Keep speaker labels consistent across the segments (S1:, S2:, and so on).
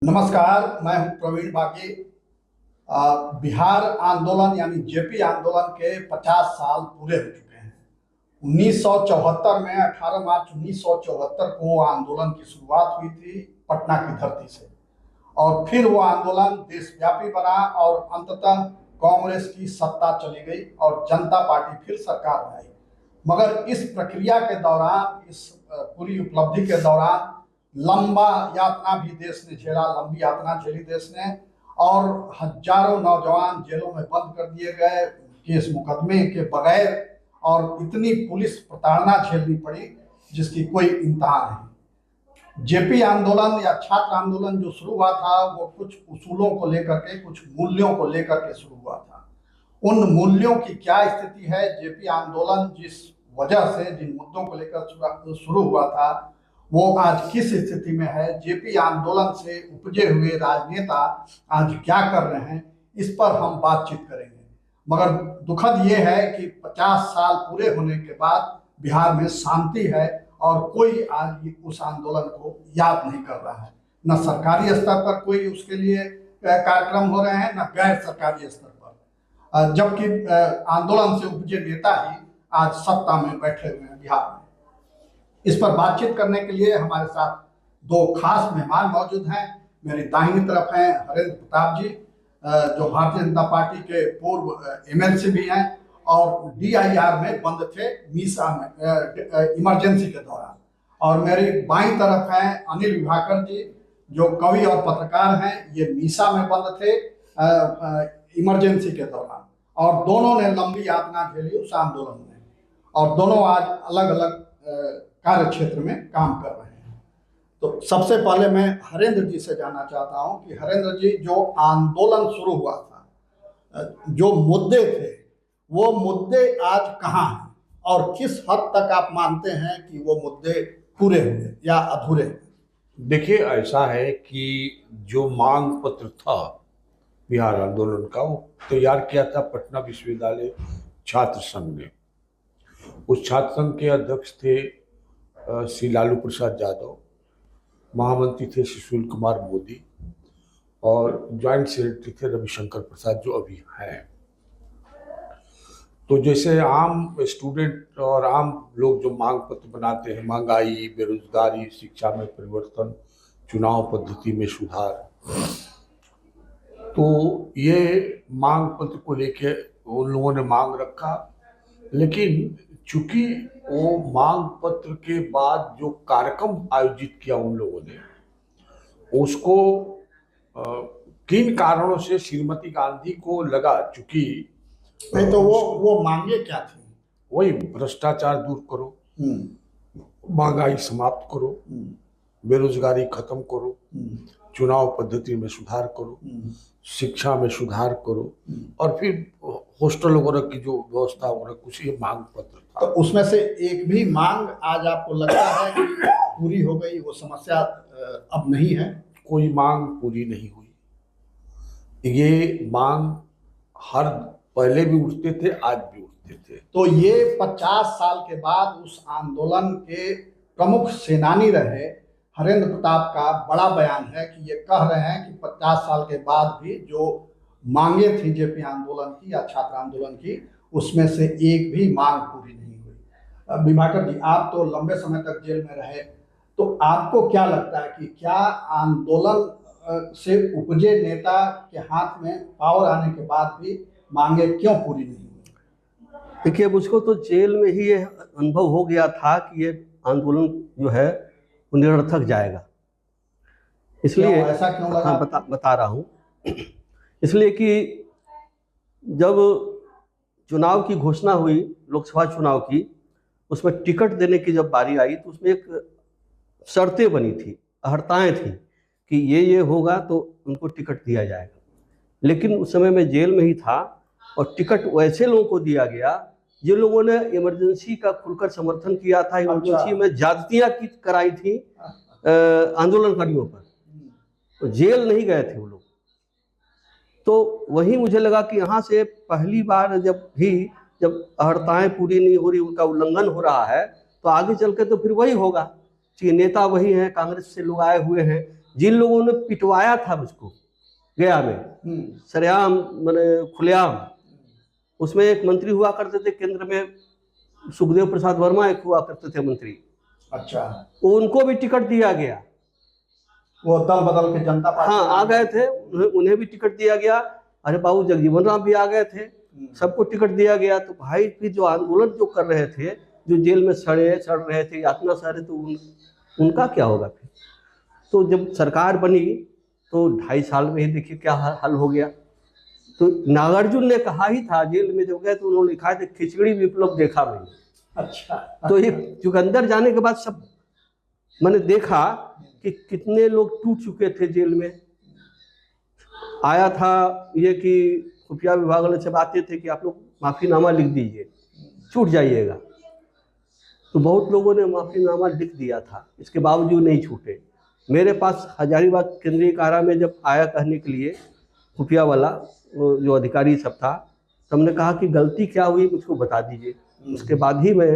S1: नमस्कार, मैं हूं प्रवीण बाकी। बिहार आंदोलन यानी जेपी आंदोलन के 50 साल पूरे हो चुके हैं। 1974 में 18 मार्च 1974 को वो आंदोलन की शुरुआत हुई थी पटना की धरती से, और फिर वो आंदोलन देशव्यापी बना और अंततः कांग्रेस की सत्ता चली गई और जनता पार्टी फिर सरकार में आई। मगर इस प्रक्रिया के दौरान, इस पूरी उपलब्धि के दौरान लंबा यातना भी देश ने झेला, लंबी यातना झेली देश ने, और हजारों नौजवान जेलों में बंद कर दिए गए केस मुकदमे के बगैर, और इतनी पुलिस प्रताड़ना झेलनी पड़ी जिसकी कोई इंतहा नहीं। जेपी आंदोलन या छात्र आंदोलन जो शुरू हुआ था वो कुछ उसूलों को लेकर के, कुछ मूल्यों को लेकर के शुरू हुआ था। उन मूल्यों की क्या स्थिति है, जेपी आंदोलन जिस वजह से, जिन मुद्दों को लेकर शुरू हुआ था, वो आज किस स्थिति में है, जेपी आंदोलन से उपजे हुए राजनेता आज क्या कर रहे हैं, इस पर हम बातचीत करेंगे। मगर दुखद ये है कि 50 साल पूरे होने के बाद बिहार में शांति है और कोई आज उस आंदोलन को याद नहीं कर रहा है। न सरकारी स्तर पर कोई उसके लिए कार्यक्रम हो रहे हैं, न गैर सरकारी स्तर पर, जबकि आंदोलन से उपजे नेता ही आज सत्ता में बैठे हुए हैं बिहार में। इस पर बातचीत करने के लिए हमारे साथ दो खास मेहमान मौजूद हैं। मेरी दाहिनी तरफ हैं हरेंद्र प्रताप जी, जो भारतीय जनता पार्टी के पूर्व एमएलसी भी हैं और डीआईआर में बंद थे मीसा में इमरजेंसी के दौरान। और मेरी बाईं तरफ हैं अनिल विभाकर जी, जो कवि और पत्रकार हैं। ये मीसा में बंद थे इमरजेंसी के दौरान, और दोनों ने लंबी यातना झेली उस आंदोलन में, और दोनों आज अलग अलग कार्य क्षेत्र में काम कर रहे हैं। तो सबसे पहले मैं हरेंद्र जी से जानना चाहता हूं कि हरेंद्र जी, जो आंदोलन शुरू हुआ था, जो मुद्दे थे, वो मुद्दे आज कहां हैं और किस हद तक आप मानते हैं कि वो मुद्दे पूरे हुए या अधूरे हुए?
S2: देखिए, ऐसा है कि जो मांग पत्र था बिहार आंदोलन का, वो तैयार किया था पटना विश्वविद्यालय छात्र संघ ने। उस छात्र संघ के अध्यक्ष थे श्री लालू प्रसाद यादव, महामंत्री थे सुशील कुमार मोदी, और ज्वाइंट सेक्रेटरी थे रविशंकर प्रसाद, जो अभी हैं। तो जैसे आम स्टूडेंट और आम लोग जो मांग पत्र बनाते हैं, महंगाई, बेरोजगारी, शिक्षा में परिवर्तन, चुनाव पद्धति में सुधार, तो ये मांग पत्र को लेके उन लोगों ने मांग रखा। लेकिन चूंकि वो मांग पत्र के बाद जो कार्यक्रम आयोजित किया उन लोगों ने, उसको किन कारणों से श्रीमती गांधी को लगा, चूंकि
S1: नहीं तो वो मांगे क्या थी?
S2: वही भ्रष्टाचार दूर करो, महंगाई समाप्त करो, बेरोजगारी खत्म करो, चुनाव पद्धति में सुधार करो, शिक्षा में सुधार करो, और फिर हॉस्टल वगैरह की जो व्यवस्था वगैरह, कुछ ये मांग पत्र था।
S1: तो उसमें से एक भी मांग आज आपको लगता है कि पूरी हो गई, वो समस्या अब नहीं है?
S2: कोई मांग पूरी नहीं हुई। ये मांग हर पहले भी उठते थे, आज भी उठते थे।
S1: तो ये 50 साल के बाद उस आंदोलन के प्रमुख सेनानी रहे हरेंद्र प्रताप का बड़ा बयान है कि ये कह रहे हैं कि 50 साल के बाद भी जो मांगे थी जेपी आंदोलन की या छात्र आंदोलन की, उसमें से एक भी मांग पूरी नहीं हुई। विभाकर जी, आप तो लंबे समय तक जेल में रहे, तो आपको क्या लगता है कि क्या आंदोलन से उपजे नेता के हाथ में पावर आने के बाद भी मांगे क्यों पूरी नहीं हुई?
S3: देखिए, मुझको तो जेल में ही ये अनुभव हो गया था कि ये आंदोलन जो है वो निरर्थक जाएगा। इसलिए
S1: ऐसा क्यों लगा?
S3: हाँ, बता रहा हूँ। इसलिए कि जब चुनाव की घोषणा हुई, लोकसभा चुनाव की, उसमें टिकट देने की जब बारी आई तो उसमें एक शर्तें बनी थी, अहर्ताएँ थी कि ये होगा तो उनको टिकट दिया जाएगा। लेकिन उस समय मैं जेल में ही था और टिकट वैसे लोगों को दिया गया जिन लोगों ने इमरजेंसी का खुलकर समर्थन किया था, इमरजेंसी में ज्यादतियाँ की कराई थी आंदोलनकारियों पर, तो जेल नहीं गए थे वो लोग। तो वही मुझे लगा कि यहाँ से पहली बार जब अहर्ताएँ पूरी नहीं हो रही, उनका उल्लंघन हो रहा है, तो आगे चल के तो फिर वही होगा कि नेता वही हैं, कांग्रेस से लोग आए हुए हैं, जिन लोगों ने पिटवाया था मुझको गया में सरेआम मैंने खुलेआम, उसमें एक मंत्री हुआ करते थे केंद्र में, सुखदेव प्रसाद वर्मा एक हुआ करते थे मंत्री।
S1: अच्छा,
S3: उनको भी टिकट दिया गया,
S1: वो दल बदल के जनता पार्टी
S3: हाँ आ गए थे, उन्हें भी टिकट दिया गया। अरे बाबू जगजीवन राम भी आ गए थे, सबको टिकट दिया गया। तो भाई फिर जो आंदोलन जो कर रहे थे, जो जेल में सड़ रहे थे, यातना सह रहे, तो उनका क्या होगा फिर? तो जब सरकार बनी तो 2.5 साल में ही देखिए क्या हल हो गया। तो नागार्जुन ने कहा ही था, जेल में जब गए तो उन्होंने लिखा था खिचड़ी विप्लव देखा मैंने।
S1: अच्छा,
S3: तो ये चुकंदर जाने के बाद सब मैंने देखा कि कितने लोग टूट चुके थे जेल में। आया था ये कि खुफिया विभाग वाले सब आते थे कि आप लोग माफ़ीनामा लिख दीजिए, छूट जाइएगा। तो बहुत लोगों ने माफ़ीनामा लिख दिया था, इसके बावजूद नहीं छूटे। मेरे पास हजारीबाग केंद्रीय कारा में जब आया कहने के लिए खुफिया वाला जो अधिकारी सब था, तो हमने कहा कि गलती क्या हुई मुझको बता दीजिए, उसके बाद ही मैं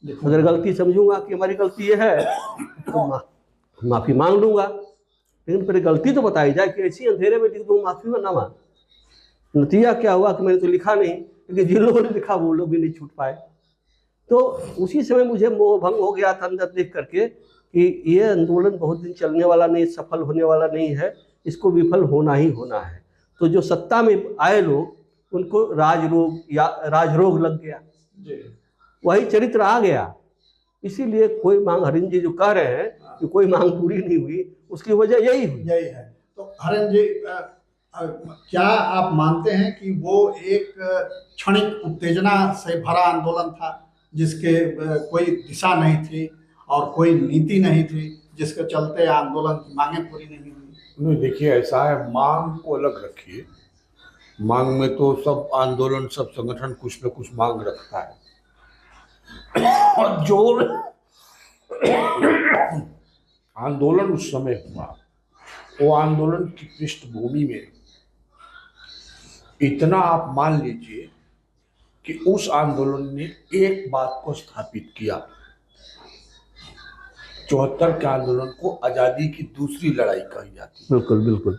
S3: अगर गलती समझूंगा कि हमारी गलती ये है तो माफ़ी मांग लूँगा, लेकिन पहले गलती तो बताई जाए कि ऐसी अंधेरे में लिख दूँ माफ़ीनामा। नतीजा क्या हुआ कि मैंने तो लिखा नहीं, क्योंकि जिन लोगों ने लिखा वो लोग भी नहीं छूट पाए। तो उसी समय मुझे मोह भंग हो गया था अंदर देख करके कि ये आंदोलन बहुत दिन चलने वाला नहीं, सफल होने वाला नहीं है, इसको विफल होना ही होना है। तो जो सत्ता में आए लोग उनको राजरोग लग गया, वही चरित्र आ गया। इसीलिए कोई मांग, हरिन जी जो कह रहे हैं कि कोई मांग पूरी नहीं हुई, उसकी वजह यही
S1: है। तो हरिन जी, क्या आप मानते हैं कि वो एक क्षणिक उत्तेजना से भरा आंदोलन था, जिसके कोई दिशा नहीं थी और कोई नीति नहीं थी, जिसके चलते आंदोलन की मांगें पूरी नहीं हुई?
S2: नहीं, देखिए ऐसा है, मांग को अलग रखिए। मांग में तो सब आंदोलन, सब संगठन कुछ न कुछ मांग रखता है। और जो आंदोलन उस समय हुआ, वो आंदोलन की पृष्ठभूमि में इतना आप मान लीजिए कि उस आंदोलन ने एक बात को स्थापित किया, 74 के आंदोलन को आजादी की दूसरी लड़ाई कही जाती है।
S3: बिल्कुल बिल्कुल।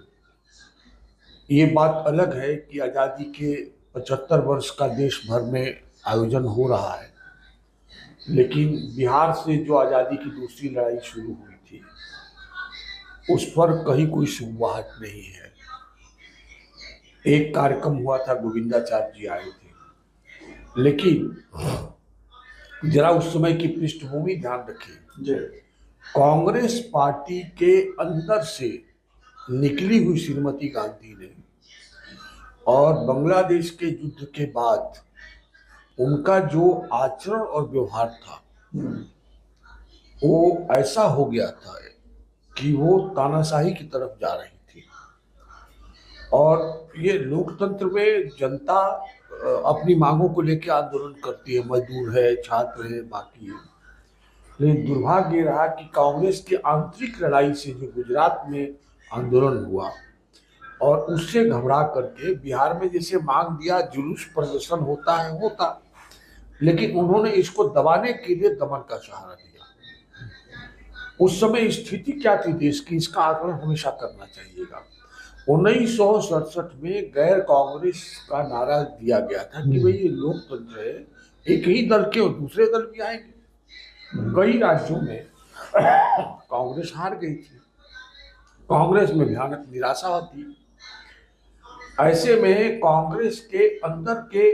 S2: ये बात अलग है कि आजादी के 75 वर्ष का देश भर में आयोजन हो रहा है, लेकिन बिहार से जो आजादी की दूसरी लड़ाई शुरू हुई थी, उस पर कहीं कोई शुरुआत नहीं है। एक कार्यक्रम हुआ था, गोविंदाचार्य जी आए थे, लेकिन जरा उस समय की पृष्ठभूमि ध्यान रखिए। कांग्रेस पार्टी के अंदर से निकली हुई श्रीमती गांधी ने, और बांग्लादेश के युद्ध के बाद उनका जो आचरण और व्यवहार था, वो ऐसा हो गया था कि वो तानाशाही की तरफ जा रही थी। और ये लोकतंत्र में जनता अपनी मांगों को लेकर आंदोलन करती है, मजदूर है, छात्र है, बाकी है। लेकिन दुर्भाग्य ये रहा कि कांग्रेस की आंतरिक लड़ाई से जो गुजरात में आंदोलन हुआ, और उससे घबरा करके बिहार में जैसे मांग दिया, जुलूस प्रदर्शन होता है होता, लेकिन उन्होंने इसको दबाने के लिए दमन का सहारा दिया। उस समय स्थिति क्या थी देश की, इसका आकलन हमेशा करना चाहिएगा। 1967 में गैर कांग्रेस का नारा दिया गया था कि भाई ये लोकतंत्र है, एक ही दल के और दूसरे दल भी आएंगे। कई राज्यों में कांग्रेस हार गई थी, कांग्रेस में भयानक निराशा होती। ऐसे में कांग्रेस के अंदर के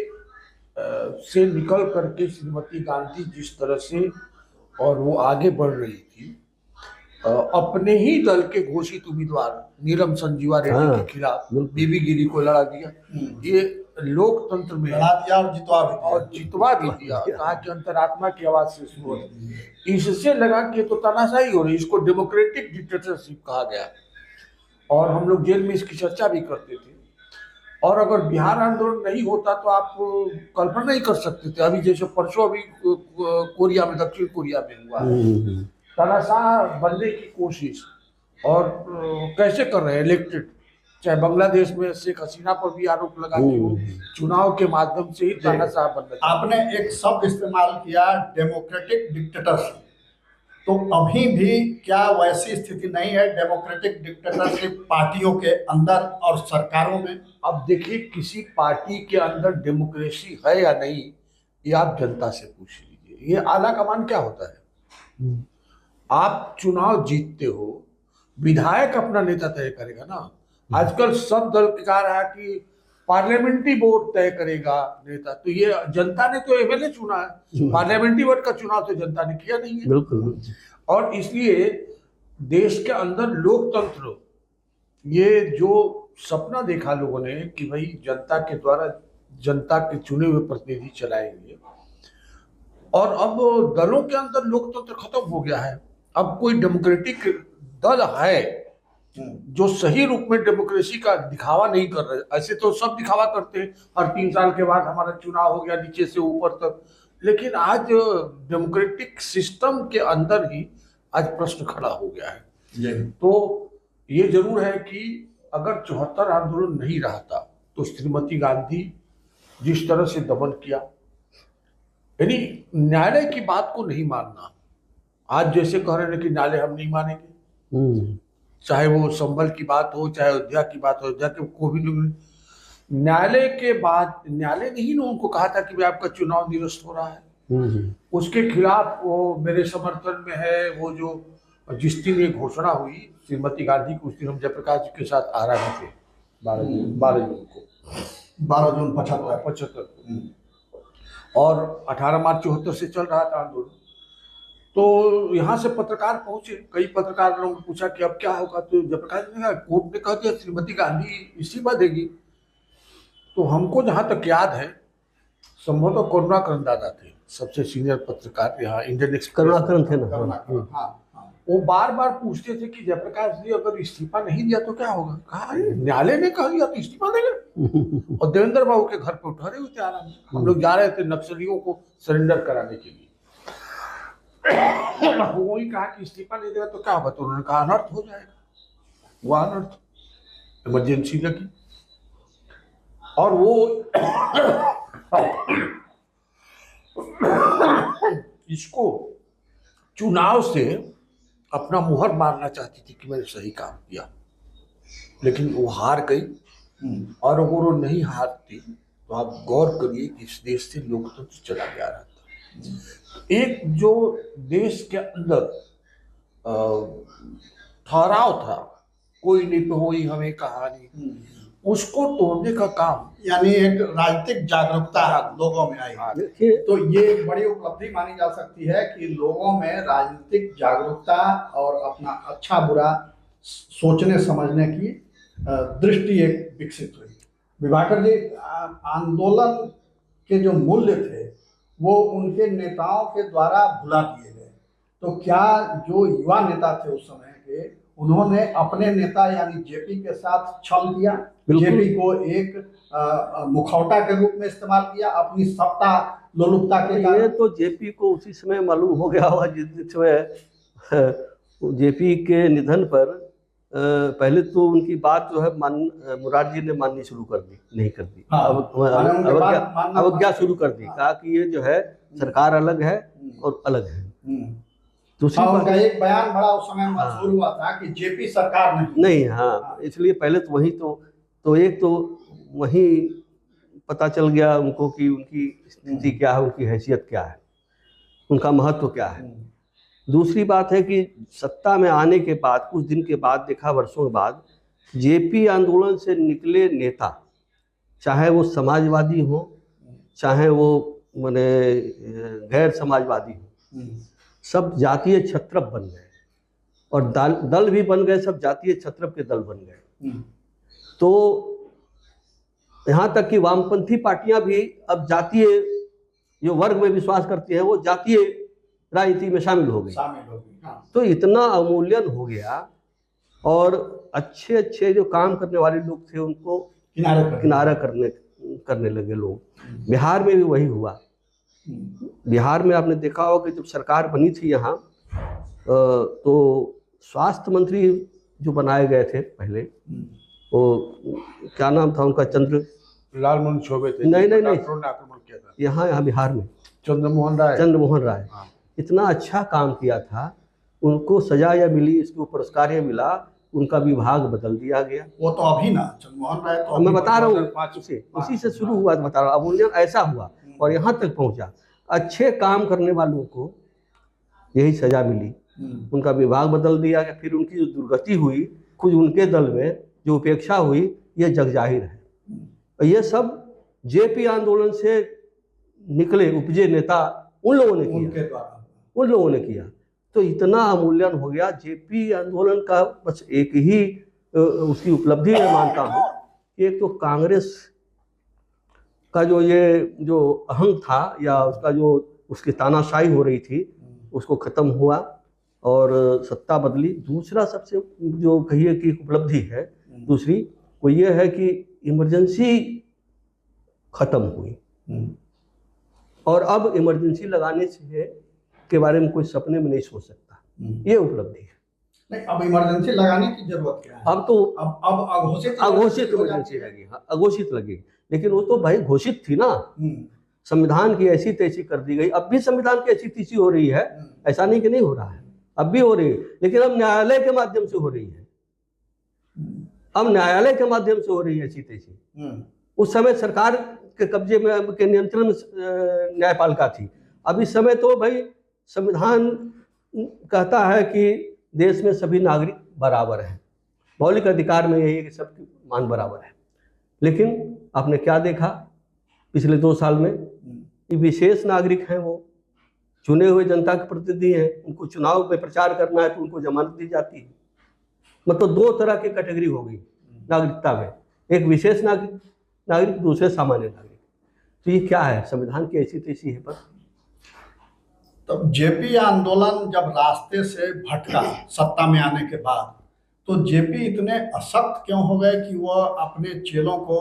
S2: से निकल करके श्रीमती गांधी जिस तरह से और वो आगे बढ़ रही थी, अपने ही दल के घोषित उम्मीदवार नीलम संजीवा रेड्डी के खिलाफ बीबी गिरी को लड़ा दिया। ये लोकतंत्र में
S1: लड़ा दिया और
S2: जितवा भी दिया। कहा कि अंतरात्मा की आवाज से शुरू, इससे लगा कि तो तानाशाही हो रही, इसको डेमोक्रेटिक डिक्टेटरशिप कहा गया। और हम लोग जेल में इसकी चर्चा भी करते थे। और अगर बिहार आंदोलन नहीं होता तो आप कल्पना नहीं कर सकते थे, अभी जैसे परसों अभी कोरिया में, दक्षिण कोरिया में हुआ, तानाशाह बनने की कोशिश, और कैसे कर रहे हैं इलेक्टेड, चाहे बांग्लादेश में शेख हसीना पर भी आरोप लगा कि वो चुनाव के माध्यम से ही तानाशाह बनना।
S1: आपने एक शब्द इस्तेमाल किया, डेमोक्रेटिक डिक्टेटरशिप। तो अभी भी क्या वैसी स्थिति नहीं है डेमोक्रेटिक डिक्टेटरशिप पार्टियों के अंदर और सरकारों में?
S2: अब देखिए, किसी पार्टी के अंदर डेमोक्रेसी है या नहीं, ये आप जनता से पूछ लीजिए। ये आला कमान क्या होता है? आप चुनाव जीतते हो, विधायक अपना नेता तय करेगा ना। आजकल सब दल कह रहा है कि पार्लियामेंट्री बोर्ड तय करेगा नेता, तो ये जनता ने तो एमएलए चुना है, पार्लियामेंट्री बोर्ड का चुनाव तो जनता ने किया नहीं है।
S3: बिल्कुल।
S2: और इसलिए देश के अंदर लोकतंत्र, ये जो सपना देखा लोगों ने कि भाई जनता के द्वारा जनता के चुने हुए प्रतिनिधि चलाएंगे, और अब दलों के अंदर लोकतंत्र खत्म हो गया है। अब कोई डेमोक्रेटिक दल है जो सही रूप में डेमोक्रेसी का दिखावा नहीं कर रहे। ऐसे तो सब दिखावा करते हैं, हर 3 साल के बाद हमारा चुनाव हो गया नीचे से ऊपर तक, लेकिन आज डेमोक्रेटिक सिस्टम के अंदर ही आज प्रश्न खड़ा हो गया है। तो ये जरूर है कि अगर 74 आंदोलन नहीं रहता तो श्रीमती गांधी जिस तरह से दमन किया, यानी न्यायालय की बात को नहीं मानना, आज जैसे कह रहे हैं कि न्यायालय हम नहीं मानेंगे, चाहे वो संभल की बात हो, चाहे अयोध्या की बात हो, अयोध्या के को भी न्यायालय के बाद न्यायालय ने ही उनको कहा था कि आपका चुनाव निरस्त हो रहा है। उसके खिलाफ वो मेरे समर्थन में है, वो जो जिस दिन ये घोषणा हुई श्रीमती गांधी की, उस दिन हम जयप्रकाश जी के साथ आ रहे थे 12 जून को,
S1: 12 जून 75
S2: और 18 मार्च 74 से चल रहा था आंदोलन। तो यहाँ से पत्रकार पहुंचे, कई पत्रकारों ने पूछा कि अब क्या होगा, तो जयप्रकाश जी ने कहा, कोर्ट ने कहा दिया श्रीमती गांधी इस्तीफा देगी। तो हमको जहाँ तक याद है, संभवतः करुणाकरण दादा थे सबसे सीनियर पत्रकार यहाँ इंडियन एक्सप्रेस,
S3: करुणाकरण थे ना।
S2: वो बार बार पूछते थे कि जयप्रकाश जी अगर इस्तीफा नहीं दिया तो क्या होगा। कहा न्यायालय ने कह दिया तो इस्तीफा देंगे। और देवेंद्र बाबू के घर पर ठहरे हुए थे आराम से, हम लोग जा रहे थे नक्सलियों को सरेंडर कराने के लिए। वही कहा कि इस्तीफा नहीं देगा तो क्या होगा, तो उन्होंने कहा अनर्थ हो जाएगा। वो अनर्थ, इमरजेंसी लगी, और वो इसको चुनाव से अपना मुहर मारना चाहती थी कि मैंने सही काम किया, लेकिन वो हार गई। और अगर वो नहीं हारती तो आप गौर करिए कि इस देश से लोकतंत्र चला जा रहा था। एक जो देश के अंदर ठहराव था, कोई नहीं हुई हमें कहानी, उसको तोड़ने का काम,
S1: यानी एक राजनीतिक जागरूकता लोगों में आई। तो ये एक बड़ी उपलब्धि मानी जा सकती है कि लोगों में राजनीतिक जागरूकता और अपना अच्छा बुरा सोचने समझने की दृष्टि एक विकसित हुई। विभाकर जी, आंदोलन के जो मूल्य थे वो उनके नेताओं के द्वारा भुला दिए गए। तो क्या जो युवा नेता थे उस समय के, उन्होंने अपने नेता यानी जेपी के साथ छल किया, जेपी को एक मुखौटा के रूप में इस्तेमाल किया अपनी सत्ता लोलुपता के कारण?
S3: ये तो जेपी को उसी समय मालूम हो गया होगा जिस समय जेपी के निधन पर पहले तो उनकी बात जो है मुरारजी ने माननी शुरू कर दी, नहीं कर दी। अवज्ञा शुरू कर दी, कहा कि ये जो है सरकार अलग है और अलग है।
S1: दूसरी उनका एक बयान बड़ा उस समय मशहूर हुआ था कि जेपी सरकार नहीं।
S3: हाँ, इसलिए पहले तो वही तो एक तो वही पता चल गया उनको कि उनकी स्थिति क्या है, उनकी हैसियत क्या है, उनका महत्व क्या है। दूसरी बात है कि सत्ता में आने के बाद कुछ दिन के बाद देखा, वर्षों के बाद, जेपी आंदोलन से निकले नेता, चाहे वो समाजवादी हो चाहे वो माने गैर समाजवादी हो, सब जातीय छत्रप बन गए और दल भी बन गए, सब जातीय छत्रप के दल बन गए। तो यहाँ तक कि वामपंथी पार्टियां भी अब जातीय जो वर्ग में विश्वास करती हैं वो जातीय राजनीति में शामिल हो गई। हाँ। तो इतना अवमूल्यन हो गया और अच्छे अच्छे जो काम करने वाले लोग थे उनको किनारा करने लगे लोग। बिहार में भी वही हुआ। बिहार में आपने देखा होगा कि जब सरकार बनी थी यहाँ, तो स्वास्थ्य मंत्री जो बनाए गए थे पहले, वो क्या नाम था उनका,
S2: लालमोहन चौबे थे।
S3: नहीं,
S2: आक्रमण किया था यहाँ
S3: बिहार में
S2: चंद्रमोहन राय।
S3: इतना अच्छा काम किया था उनको सजा या मिली, इसको पुरस्कार या मिला, उनका विभाग बदल दिया गया।
S1: वो तो अभी ना जगमोहन राय तो
S3: अब मैं
S1: अभी
S3: बता रहा हूँ,
S2: 2005
S3: उसी से शुरू हुआ, बता रहा हूँ। अवमूल्यन ऐसा हुआ और यहाँ तक पहुँचा। अच्छे काम करने वालों को यही सजा मिली, उनका विभाग बदल दिया गया। फिर उनकी जो दुर्गति हुई, कुछ उनके दल में जो उपेक्षा हुई, ये जग जाहिर है। और ये सब जेपी आंदोलन से निकले उपजे नेता उन लोगों ने
S1: उनके
S3: किया,
S1: द्वारा।
S3: उन लोगों ने किया। तो इतना अवमूल्यन हो गया जेपी आंदोलन का। बस एक ही उसकी उपलब्धि मैं मानता हूँ कि एक तो कांग्रेस का जो अहंग था या उसका जो उसकी तानाशाही हो रही थी, उसको ख़त्म हुआ और सत्ता बदली। दूसरा सबसे जो कहिए कि उपलब्धि है दूसरी, वो ये है कि इमरजेंसी ख़त्म हुई और अब इमरजेंसी लगाने से के बारे में कोई सपने में नहीं सोच सकता। ये उपलब्धि है।
S1: नहीं, अब इमरजेंसी लगाने की जरूरत क्या है?
S3: अब तो
S1: अब अघोषित
S3: इमरजेंसी लगी, हाँ अघोषित लगी, लेकिन वो तो भाई घोषित थी ना। संविधान की ऐसी तैसी कर दी गई। अब भी संविधान की ऐसी तैसी हो रही है, ऐसा नहीं कि नहीं हो रहा है, अब भी हो रही है, लेकिन अब न्यायालय के माध्यम से हो रही है। अब न्यायालय के माध्यम से हो रही है ऐसी तैसी। उस समय सरकार के कब्जे में के नियंत्रण में न्यायपालिका थी। अब इस समय तो भाई संविधान कहता है कि देश में सभी नागरिक बराबर हैं, मौलिक अधिकार में यही है कि सबकी मान बराबर है। लेकिन आपने क्या देखा पिछले 2 साल में, ये विशेष नागरिक हैं, वो चुने हुए जनता के प्रतिनिधि हैं, उनको चुनाव में प्रचार करना है तो उनको जमानत दी जाती है। मतलब 2 तरह की कैटेगरी हो गई नागरिकता में, एक विशेष नागरिक, दूसरे सामान्य नागरिक। तो ये क्या है, संविधान की ऐसी तैसी है। पर
S1: तब जेपी आंदोलन जब रास्ते से भटका सत्ता में आने के बाद, तो जेपी इतने असक्त क्यों हो गए कि वह अपने चेलों को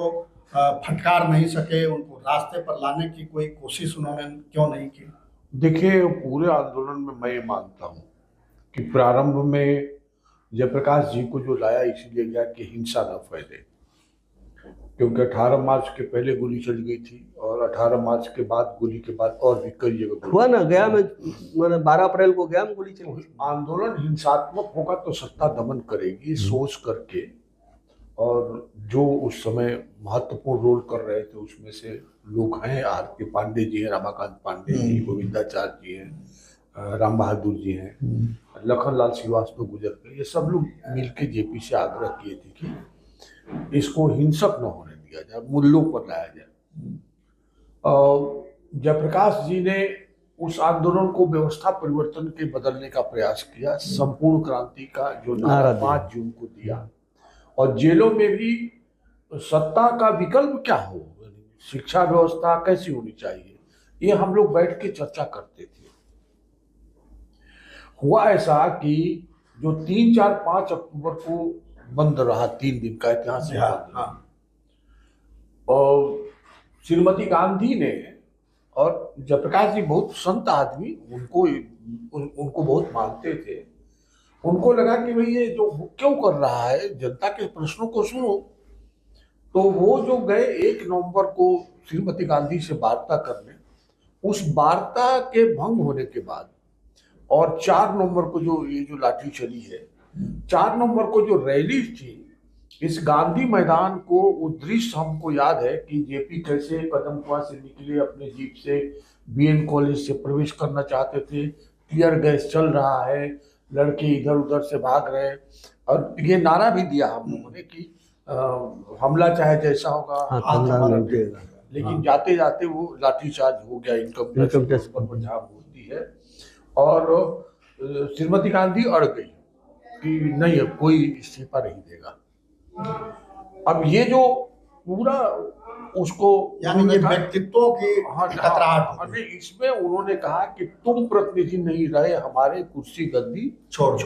S1: फटकार नहीं सके, उनको रास्ते पर लाने की कोई कोशिश उन्होंने क्यों नहीं की?
S2: देखिए, पूरे आंदोलन में मैं ये मानता हूँ कि प्रारंभ में जयप्रकाश जी को जो लाया इसलिए गया कि हिंसा न फैले, क्योंकि 18 मार्च के पहले गोली चल गई थी और 18 मार्च के बाद गोली के बाद और भी कई जगह
S3: हुआ ना, गया में 12 अप्रैल को गया में गोली चली।
S2: आंदोलन हिंसात्मक होगा तो सत्ता दमन करेगी सोच करके। और जो उस समय महत्वपूर्ण रोल कर रहे थे उसमें से लोग हैं, आर.के. पांडे जी हैं, रमाकांत पांडे जी, गोविंदाचार्य जी हैं, राम बहादुर जी हैं, लखनलाल श्रीवास्तव गुजर गए। ये सब लोग मिलके जेपी से आग्रह किए थे कि इसको हिंसक न होने दिया जाए, मूल्यों पर लाया जाए। जयप्रकाश जी ने उस आंदोलन को व्यवस्था परिवर्तन के बदलने का प्रयास किया, संपूर्ण क्रांति का जो नारा 5 जून को दिया। और जेलों में भी सत्ता का विकल्प क्या हो, शिक्षा व्यवस्था कैसी होनी चाहिए, ये हम लोग बैठ के चर्चा करते थे। हुआ ऐसा कि जो 3, 4, 5 अक्टूबर को बंद रहा, 3 दिन का ऐतिहासिक बंद रहा, और श्रीमती गांधी ने, और जयप्रकाश जी बहुत संत आदमी, उनको बहुत मानते थे। उनको लगा कि भाई ये जो क्यों कर रहा है, जनता के प्रश्नों को सुनो। तो वो जो गए 1 नवंबर को श्रीमती गांधी से वार्ता करने, उस वार्ता के भंग होने के बाद और 4 नवंबर को जो लाठी चली है, 4 नवंबर को जो रैली थी इस गांधी मैदान को, वो दृश्य हमको याद है कि जेपी कैसे कदमकुआं से निकले, अपने जीप से बीएन कॉलेज से प्रवेश करना चाहते थे, टीयर गैस चल रहा है, लड़के इधर उधर से भाग रहे, और ये नारा भी दिया हम लोगों ने कि हमला चाहे जैसा होगा हाथ हमारा देगा। लेकिन जाते जाते वो लाठीचार्ज हो गया, इनकम टैक्स पर झाप होती है, और श्रीमती गांधी अड़ गई कि नहीं, अब कोई इस्तीफा नहीं देगा। अब ये जो पूरा उसको,
S1: यानी ये व्यक्तित्व की
S2: कतराहट, इसमें उन्होंने कहा कि तुम प्रतिनिधि नहीं रहे, हमारे कुर्सी गद्दी छोड़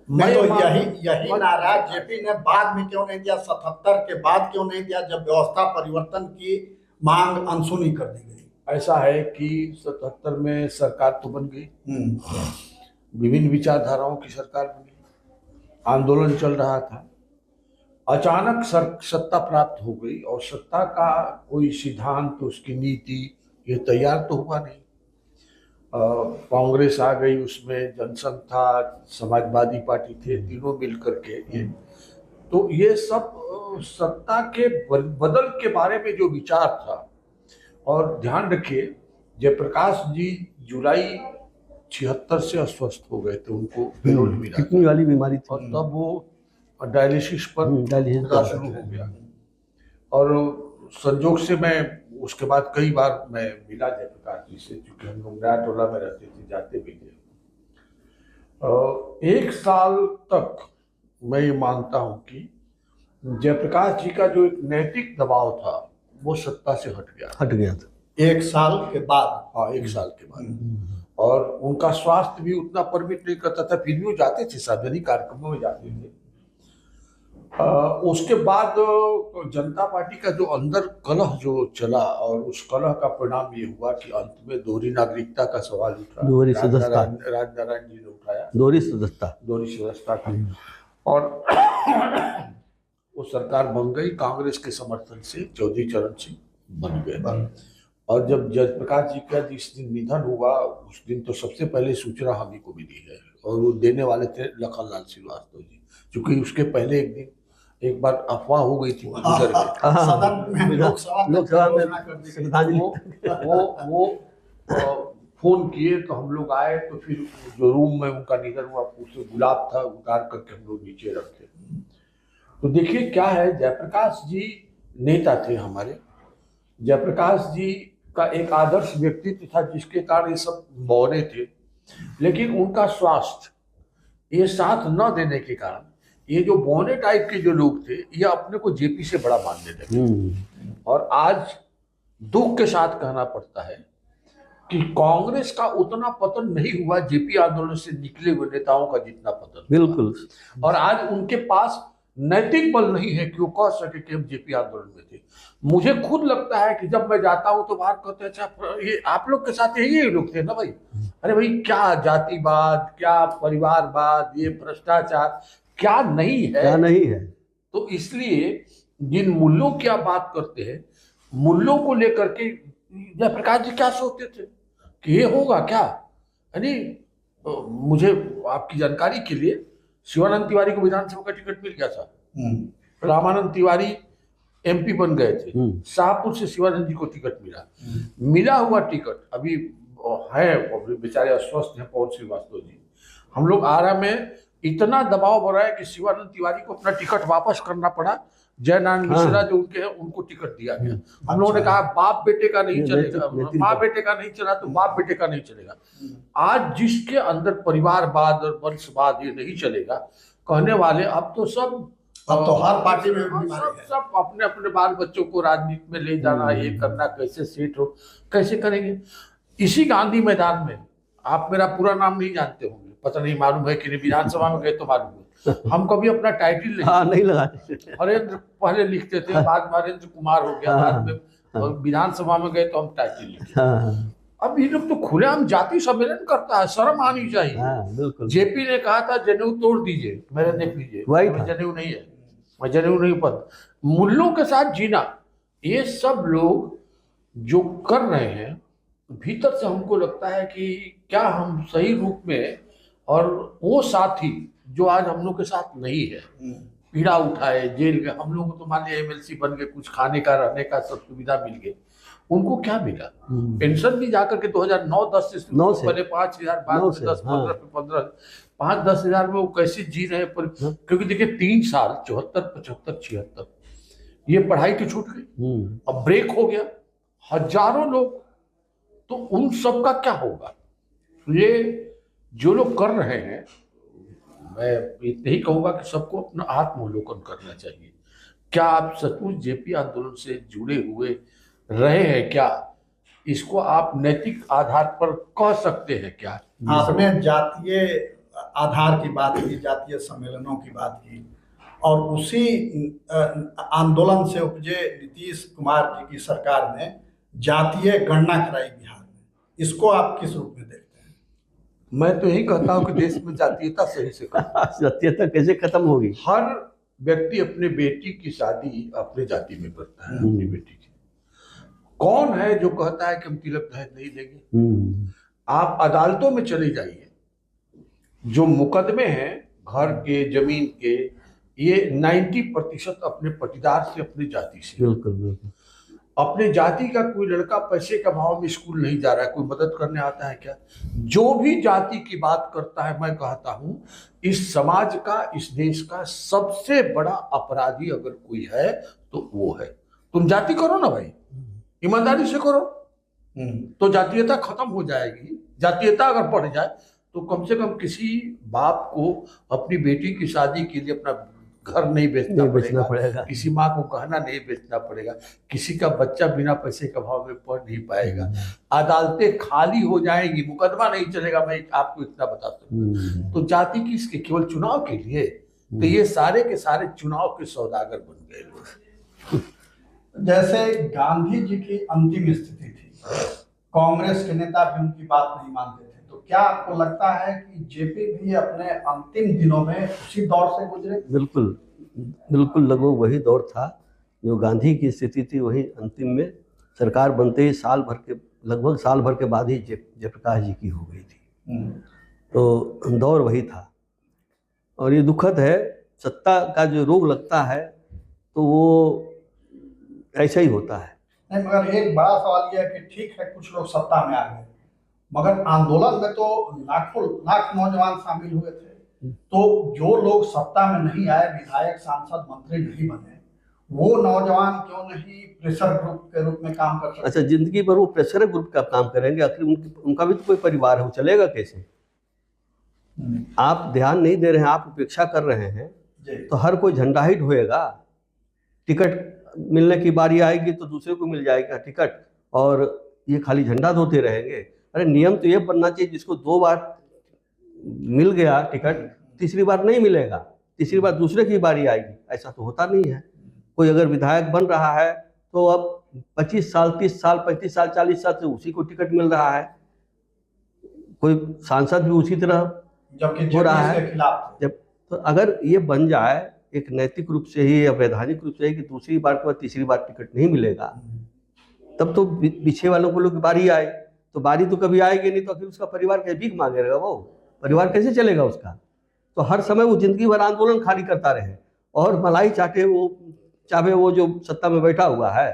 S1: मैं तो यही नारा जेपी ने बाद में क्यों नहीं दिया, 77 के बाद क्यों नहीं दिया, जब व्यवस्था परिवर्तन की मांग अनसुनी कर दी गई?
S2: ऐसा है कि 77 में सरकार तो बन गई, विभिन्न विचारधाराओं की सरकार बनी, आंदोलन चल रहा था, अचानक सत्ता प्राप्त हो गई, और सत्ता का कोई सिद्धांत, उसकी नीति ये तैयार तो हुआ नहीं। कांग्रेस आ गई, उसमें जनसंघ था, समाजवादी पार्टी थे, तीनों मिल करके ये, तो ये सब सत्ता के बदल के बारे में जो विचार था। और ध्यान रखिए, जयप्रकाश जी जुलाई 76 से अस्वस्थ हो गए थे, उनको पेरोल मिला
S3: किडनी वाली बीमारी
S2: और
S3: थी।
S2: तब वो डायलिसिस पर
S3: डायलिसिस
S2: उनका शुरू हो गया। और संजोग से मैं उसके बाद कई बार मैं मिला जयप्रकाश जी से, क्योंकि हम लोग नया टोला में रहते थे, जाते भी थे। 1 साल तक मैं ये मानता हूँ कि जयप्रकाश जी का जो एक नैतिक दबाव था वो सत्ता से हट गया
S3: था।
S1: 1 साल के बाद।
S2: हाँ, 1 साल के बाद। और उनका स्वास्थ्य भी उतना परमिट नहीं करता था, फिर भी वो जाते थे, सार्वजनिक कार्यक्रमों में जाते थे। उसके बाद जनता पार्टी का जो अंदर कलह जो चला, और उस कलह का परिणाम ये हुआ कि अंत में दोहरी नागरिकता का सवाल उठा।
S3: दोहरी सदस्यता।
S2: राजनारायण जी ने उठाया,
S3: दोहरी सदस्यता
S2: का। और वो सरकार बन गई, कांग्रेस के समर्थन से चौधरी चरण सिंह बन गए। और जब जयप्रकाश जी का जिस दिन निधन हुआ, उस दिन तो सबसे पहले सूचना हम ही को मिली है, और वो देने वाले थे लखनलाल श्रीवास्तव जी, क्योंकि उसके पहले एक दिन एक बार अफवाह हो गई थी, गुजर गए
S1: सदन में,
S3: लोकसभा में श्रद्धांजलि।
S2: वो फोन किए तो हम लोग आए, तो फिर जो रूम में उनका निधन हुआ, उससे गुलाब था, उतार करके हम लोग नीचे रखे। तो देखिए क्या है, जयप्रकाश जी नेता थे हमारे। जयप्रकाश जी का एक आदर्श व्यक्तित्व था, जिसके कारण ये सब मौने थे। लेकिन उनका स्वास्थ्य ये साथ न देने के कारण ये जो बौने टाइप के जो लोग थे, ये अपने को जेपी से बड़ा मानने लगे। और आज दुख के साथ कहना पड़ता है कि कांग्रेस का उतना पतन नहीं हुआ जेपी आंदोलन से निकले हुए नेताओं का जितना पतन।
S3: बिल्कुल।
S2: और आज उनके पास नैतिक बल नहीं है कि वो कह सके कि हम जेपी आंदोलन में थे। मुझे खुद लगता है कि जब मैं जाता हूं तो बाहर कहते हैं, अच्छा ये आप लोग के साथ यही लोग थे ना भाई। अरे भाई, क्या जातिवाद, क्या परिवारवाद, ये भ्रष्टाचार क्या नहीं है,
S3: क्या नहीं है।
S2: तो इसलिए जिन मूल्यों की आप बात करते हैं, मूल्यों को लेकर के जयप्रकाश जी क्या सोचते थे कि ये होगा क्या। यानी मुझे आपकी जानकारी के लिए, शिवानंद तिवारी को विधानसभा का टिकट मिल गया था, रामानंद तिवारी एमपी बन गए थे, शाहपुर से शिवानंद जी को टिकट मिला हुआ टिकट अभी है, बेचारे अस्वस्थ हैं पवन श्रीवास्तव जी। हम लोग आरा में इतना दबाव बढ़ा है कि शिवानंद तिवारी को अपना टिकट वापस करना पड़ा। जयनारायण मिश्रा जो उनके हैं, उनको टिकट दिया गया। हम लोगों ने कहा बाप बेटे का नहीं चलेगा, माँ बेटे का नहीं चला तो बाप बेटे का नहीं चलेगा। आज जिसके अंदर परिवारवाद और वंशवाद ये नहीं चलेगा कहने वाले, अब तो हर पार्टी में सब अपने अपने बाल बच्चों को राजनीति में ले जाना, ये करना, कैसे सेट हो, कैसे करेंगे। इसी गांधी मैदान में, आप मेरा पूरा नाम नहीं जानते होंगे, पता नहीं मालूम है कि नहीं, विधानसभा में गए तो मालूम है। हम कभी अपना टाइटल
S3: नहीं लगाते।
S2: हरेंद्र पहले लिखते थे, बाद में हरेंद्र कुमार हो गया, बाद में विधानसभा में गए तो हम टाइटल लिखते। अब ये लोग तो खुलेआम जाति सम्मेलन करता है, शर्म आनी चाहिए। जेपी ने कहा था जनेऊ तोड़ दीजिए, मेरे देख लीजिए, जनेऊ नहीं है, मैं जनेऊ नहीं पद। मूल्यों के साथ जीना, ये सब लोग जो कर रहे हैं, भीतर से हमको लगता है कि क्या हम सही रूप में, और वो साथी जो आज हम लोग के साथ नहीं है, पीड़ा उठाए, जेल गए, हम लोग को तो मान लिया एमएलसी बन गए, कुछ खाने का रहने का सब सुविधा मिल गई, उनको क्या मिला? पेंशन भी जाकर के 2009-10 से पहले 5,000, बाद में 10, 15 पे 15, 5-10 हजार में वो कैसे जी रहे पर, क्योंकि देखिए 3 साल 74, 75, 76 ये पढ़ाई तो छूट गई, अब ब्रेक हो गया, हजारों लोग, तो उन सब का क्या होगा? ये जो लोग कर रहे हैं, मैं इतना ही कहूँगा कि सबको अपना आत्मावलोकन करना चाहिए। क्या आप सचमुच जेपी आंदोलन से जुड़े हुए रहे हैं क्या? इसको आप नैतिक आधार पर कह सकते हैं क्या?
S1: आपने जातीय आधार की बात की, जातीय सम्मेलनों की बात की, और उसी आंदोलन से उपजे नीतीश कुमार जी की सरकार ने जातीय गणना कराई बिहार में, इसको आप किस रूप में देखते हैं?
S2: मैं तो यही कहता हूँ कि देश में जातीयता सही से
S3: जातीयता कैसे खत्म होगी?
S2: हर व्यक्ति अपने बेटी की शादी अपने जाति में करता है, अपनी बेटी की। कौन है जो कहता है कि हम तिलक दहेज नहीं देंगे? आप अदालतों में चले जाइए, जो मुकदमे हैं घर के, जमीन के, ये 90% अपने पटीदार से, अपनी जाति से।
S3: बिल्कुल बिल्कुल।
S2: अपने जाति का कोई लड़का पैसे के अभाव में स्कूल नहीं जा रहा है, कोई मदद करने आता है क्या? जो भी जाति की बात करता है, मैं कहता हूं इस समाज का, इस देश का सबसे बड़ा अपराधी अगर कोई है तो वो है। तुम जाति करो ना भाई, ईमानदारी से करो, तो जातीयता खत्म हो जाएगी। जातीयता अगर बढ़ जाए तो कम से कम किसी बाप को अपनी बेटी की शादी के लिए अपना घर नहीं बेचना पड़ेगा, किसी माँ को गहना नहीं बेचना पड़ेगा, किसी का बच्चा बिना पैसे के अभाव में पढ़ नहीं पाएगा, अदालतें खाली हो जाएंगी, मुकदमा नहीं चलेगा। मैं आपको इतना बता सकता हूँ। तो जाति किसके? केवल चुनाव के लिए? तो ये सारे के सारे चुनाव के सौदागर बन गए लोग।
S1: जैसे गांधी जी की अंतिम स्थिति थी, कांग्रेस के नेता भी उनकी बात नहीं मानते थे, तो क्या आपको लगता है कि जेपी भी अपने अंतिम दिनों में उसी दौर से गुजरे?
S3: बिल्कुल बिल्कुल, लगभग वही दौर था जो गांधी की स्थिति थी, वही अंतिम में सरकार बनते ही लगभग साल भर के बाद ही जयप्रकाश जी की हो गई थी। तो दौर वही था। और ये दुखद है, सत्ता का जो रोग लगता है तो वो ऐसा ही होता है।
S1: नहीं, मगर एक बड़ा सवाल यह है कि ठीक है कुछ लोग सत्ता में आ गए, मगर आंदोलन में तो लाखों लाख नौजवान शामिल हुए थे। तो जो लोग सत्ता में नहीं आए, विधायक, सांसद, मंत्री नहीं बने, वो नौजवान क्यों नहीं प्रेशर ग्रुप के रूप में काम कर सकते?
S3: अच्छा, जिंदगी भर वो प्रेशर ग्रुप का काम करेंगे? आखिर उनका भी तो कोई परिवार है, वो चलेगा कैसे? आप ध्यान नहीं दे रहे हैं, आप उपेक्षा कर रहे हैं, तो हर कोई झंडा ही ढोएगा। टिकट मिलने की बारी आएगी तो दूसरे को मिल जाएगा टिकट, और ये खाली झंडा धोते रहेंगे। अरे नियम तो ये बनना चाहिए, जिसको 2 बार मिल गया टिकट, तीसरी बार नहीं मिलेगा, तीसरी बार दूसरे की बारी आएगी। ऐसा तो होता नहीं है। कोई अगर विधायक बन रहा है तो अब 25 साल, 30 साल, 35 साल, 40 साल से उसी को टिकट मिल रहा है। कोई सांसद भी उसी तरह हो रहा है। जब तो अगर ये बन जाए एक नैतिक रूप से ही या वैधानिक रूप से ही कि दूसरी बार के बाद तीसरी बार टिकट नहीं मिलेगा, तब तो पीछे वालों को लोग की बारी आए, तो बारी तो कभी आएगी नहीं, तो आखिर उसका परिवार कैसे भीख मांगेगा? वो परिवार कैसे चलेगा उसका? तो हर समय वो जिंदगी भर आंदोलन खाली करता रहे और मलाई चाहे वो जो सत्ता में बैठा हुआ है,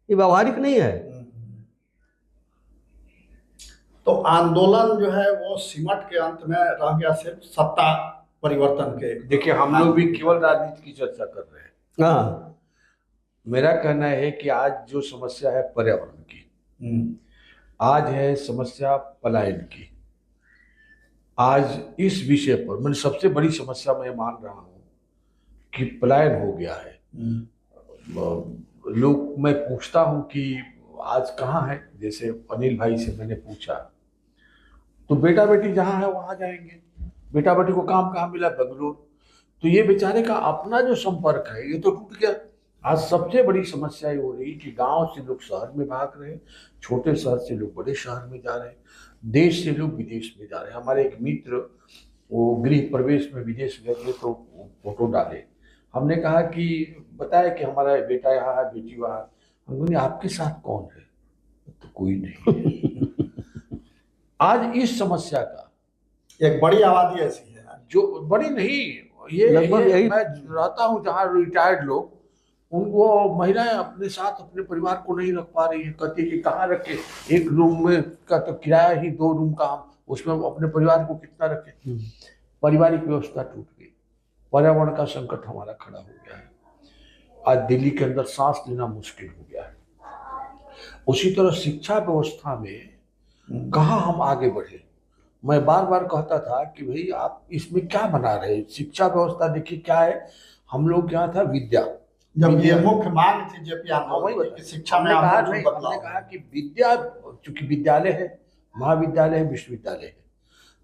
S3: ये व्यवहारिक नहीं है।
S1: तो आंदोलन जो है वो सिमट के अंत में रह गया सिर्फ सत्ता परिवर्तन के।
S2: देखिए, हम लोग भी केवल राजनीति की चर्चा कर रहे हैं।
S3: हाँ,
S2: मेरा कहना है कि आज जो समस्या है पर्यावरण की, आज है समस्या पलायन की, आज इस विषय पर मैंने सबसे बड़ी समस्या मैं मान रहा हूं कि पलायन हो गया है। लोग, मैं पूछता हूं कि आज कहाँ है, जैसे अनिल भाई से मैंने पूछा तो बेटा बेटी जहाँ है वहां जाएंगे, बेटा बेटी को काम कहाँ मिला? बेंगलुरु। तो ये बेचारे का अपना जो संपर्क है ये तो टूट गया। आज सबसे बड़ी समस्या ये हो रही कि गांव से लोग शहर में भाग रहे हैं, छोटे शहर से लोग बड़े शहर में जा रहे हैं, देश से लोग विदेश में जा रहे हैं। हमारे एक मित्र वो गृह प्रवेश में विदेश गए थे तो फोटो डाले, हमने कहा कि बताया कि हमारा बेटा यहाँ है, बेटी वहाँ। हम बोले आपके साथ कौन है? तो कोई नहीं। आज इस समस्या का
S1: एक बड़ी आबादी ऐसी है,
S2: जो बड़ी नहीं, ये मैं रहता हूँ जहाँ रिटायर्ड लोग, उनको महिलाएं अपने साथ अपने परिवार को नहीं रख पा रही है। कहती है कि कहाँ रखे, एक रूम में का तो किराया ही 2 रूम का, हम उसमें अपने परिवार को कितना रखें? पारिवारिक व्यवस्था टूट गई, पर्यावरण का संकट हमारा खड़ा हो गया है। आज दिल्ली के अंदर सांस लेना मुश्किल हो गया है। उसी तरह शिक्षा व्यवस्था में कहाँ हम आगे बढ़े? मैं बार बार कहता था कि भाई आप इसमें क्या बना रहे हैं? शिक्षा व्यवस्था देखिए क्या है, हम लोग यहाँ था विद्या,
S1: जब ये मुख्य मांग थी जेपी आंदोलन की शिक्षा में
S2: हमने कहा कि विद्या, चूंकि विद्यालय है, महाविद्यालय है, विश्वविद्यालय है,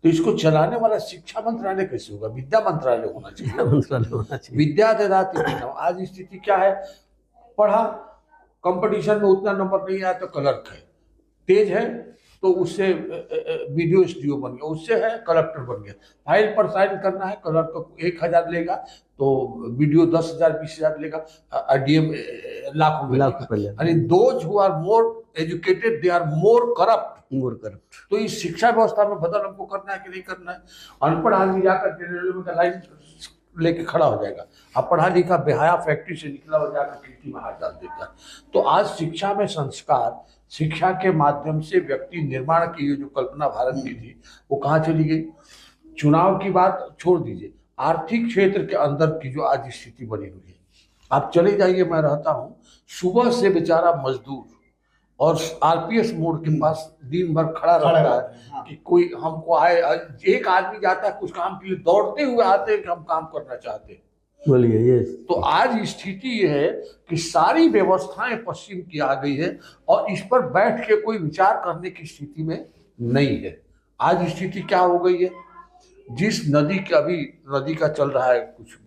S2: तो इसको चलाने वाला शिक्षा मंत्रालय कैसे होगा? विद्या मंत्रालय होना चाहिए। विद्या ददाति विद्या। आज स्थिति क्या है? पढ़ा, कंपटीशन में उतना नंबर नहीं आया तो क्लर्क है, तेज है तो उससे BDO SDO बन गया, उससे है कलेक्टर बन गया। फाइल पर साइन करना है, क्लर्क को 1000 लेगा, तो वीडियो 10,000 20,000 लेगा, डीएम लाखों में
S3: लाख रुपए
S2: लेगा।
S3: लेगा।
S2: यानी those who are more educated they are more corrupt.
S3: More corrupt.
S2: तो इस शिक्षा व्यवस्था में बदल हमको करना है कि नहीं करना है? अनपढ़ आदमी जाकर के रेलवे में लाइन लेके खड़ा हो जाएगा, अब पढ़ा लिखा बेहया फैक्ट्री से निकला हो जाकर खिड़की में हाथ डाल देता है। तो आज शिक्षा में संस्कार, शिक्षा के माध्यम से व्यक्ति निर्माण की जो कल्पना भारत की थी वो कहाँ चली गई? चुनाव की बात छोड़ दीजिए, आर्थिक क्षेत्र के अंदर की जो आज स्थिति बनी हुई है, आप चले जाइए, मैं रहता हूँ, सुबह से बेचारा मजदूर और आरपीएस मोड के पास दिन भर खड़ा रहता है कि कोई हमको आए। एक आदमी जाता है कुछ काम के लिए, दौड़ते हुए आते हैं कि हम काम करना चाहते हैं।
S3: बोलिए ये।
S2: तो आज स्थिति ये है कि सारी व्यवस्थाएं पश्चिम की आ गई है और इस पर बैठ के कोई विचार करने की स्थिति में नहीं है। आज स्थिति क्या हो गई है? जिस नदी का अभी नदी का चल रहा है, कुछ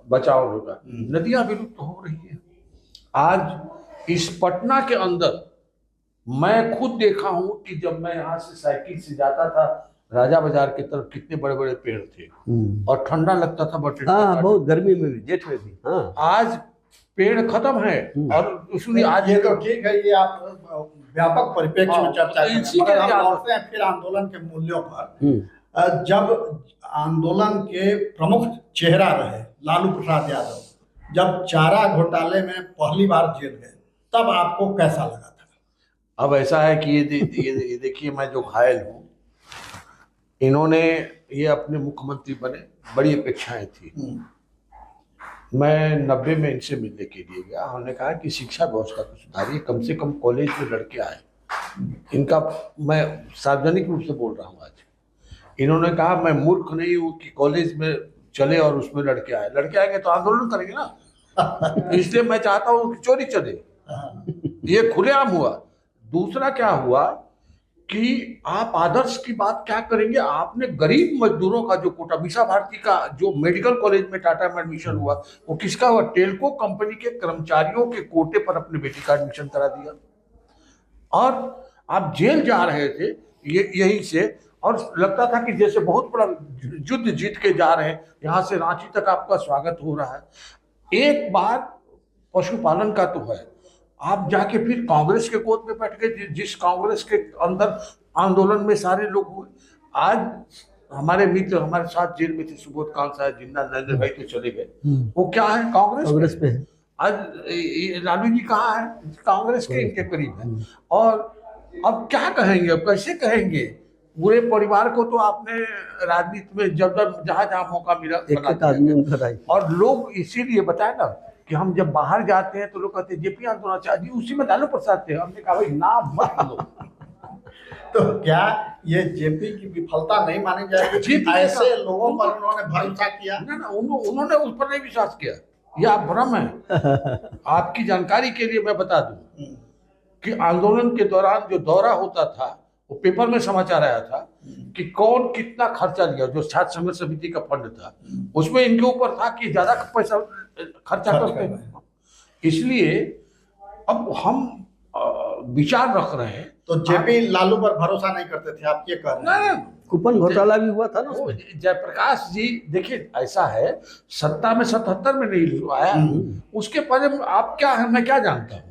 S2: बचाव होगा, नदियां विलुप्त हो रही है। आज इस पटना के अंदर मैं खुद देखा हूं कि जब मैं यहाँ से साइकिल से जाता था राजा बाजार की तरफ, कितने बड़े बड़े पेड़ थे और ठंडा लगता था।
S3: हाँ, बहुत गर्मी में भी, जेठ में भी। हाँ,
S2: आज पेड़ खत्म है और उसमें आज
S1: ये तो ठीक है, ये आप व्यापक परिप्रेक्ष्य में चर्चा करें, मगर हम लौटते हैं फिर आंदोलन के मूल्यों पर। जब आंदोलन के प्रमुख चेहरा रहे लालू प्रसाद यादव, जब चारा घोटाले में पहली बार जेल गए, तब आपको कैसा लगा था?
S2: अब ऐसा है कि ये देखिए, मैं जो घायल हूँ, इन्होंने ये अपने मुख्यमंत्री बने, बड़ी अपेक्षाएं थी। मैं 90 में इनसे मिलने के लिए गया, हमने कहा कि शिक्षा व्यवस्था को सुधारिए, कम से कम कॉलेज में लड़के आए। इनका मैं सार्वजनिक रूप से बोल रहा हूँ आज। इन्होंने कहा मैं मूर्ख नहीं हूँ कि कॉलेज में चले और उसमें लड़के आए। लड़के आएंगे तो आंदोलन करेंगे ना, इसलिए मैं चाहता हूँ कि चोरी चले। ये खुलेआम हुआ। दूसरा क्या हुआ कि आप आदर्श की बात क्या करेंगे? आपने गरीब मजदूरों का जो कोटा, मीसा भारती का जो मेडिकल कॉलेज में टाटा में एडमिशन हुआ, वो किसका हुआ? टेल्को कंपनी के कर्मचारियों के कोटे पर अपने बेटी का एडमिशन करा दिया। और आप जेल जा रहे थे ये यहीं से, और लगता था कि जैसे बहुत बड़ा युद्ध जीत के जा रहे हैं, यहाँ से रांची तक आपका स्वागत हो रहा है। एक बात पशुपालन का तो है, आप जाके फिर कांग्रेस के गोद में बैठ गए, जिस कांग्रेस के अंदर आंदोलन में सारे लोग हुए। आज हमारे मित्र हमारे साथ जेल में थे, सुबोध कांत साहब, जिन्ना, नरेंद्र भाई तो चले गए, वो क्या है? कांग्रेस पे है। आज लालू जी कहाँ है? कांग्रेस के इनके करीब है। और अब क्या कहेंगे, अब कैसे कहेंगे? पूरे परिवार को तो आपने राजनीति में जब जहाँ जहाँ मौका मिला और लोग इसीलिए बताए ना कि हम जब बाहर जाते हैं तो लोग कहते हैं जेपी आंदोलन चाहिए, उसी में लालू प्रसाद थे। हमने कहा भाई नाम मत लो।
S1: तो क्या ये जेपी की विफलता नहीं मानी जाएगी? ऐसे लोगों पर उन्होंने भरोसा किया?
S2: ना, उन्होंने उस पर नहीं विश्वास किया, यह आप भ्रम है। आपकी जानकारी के लिए मैं बता दूं कि आंदोलन के दौरान जो दौरा होता था, वो पेपर में समाचार आया था कि कौन कितना खर्चा लिया। जो छात्र संघर्ष समिति का फंड था, उसमें इनके ऊपर था कि ज्यादा पैसा खर्चा करते हैं। इसलिए अब हम विचार रख रहे हैं।
S1: तो जेपी लालू पर भरोसा नहीं करते थे, आप ये कह रहे हैं?
S3: कूपन घोटाला भी हुआ था ना उसमें।
S2: जयप्रकाश जी देखिए, ऐसा है, सत्ता में 77 में नहीं आया, उसके पहले आप क्या है मैं क्या जानता हूँ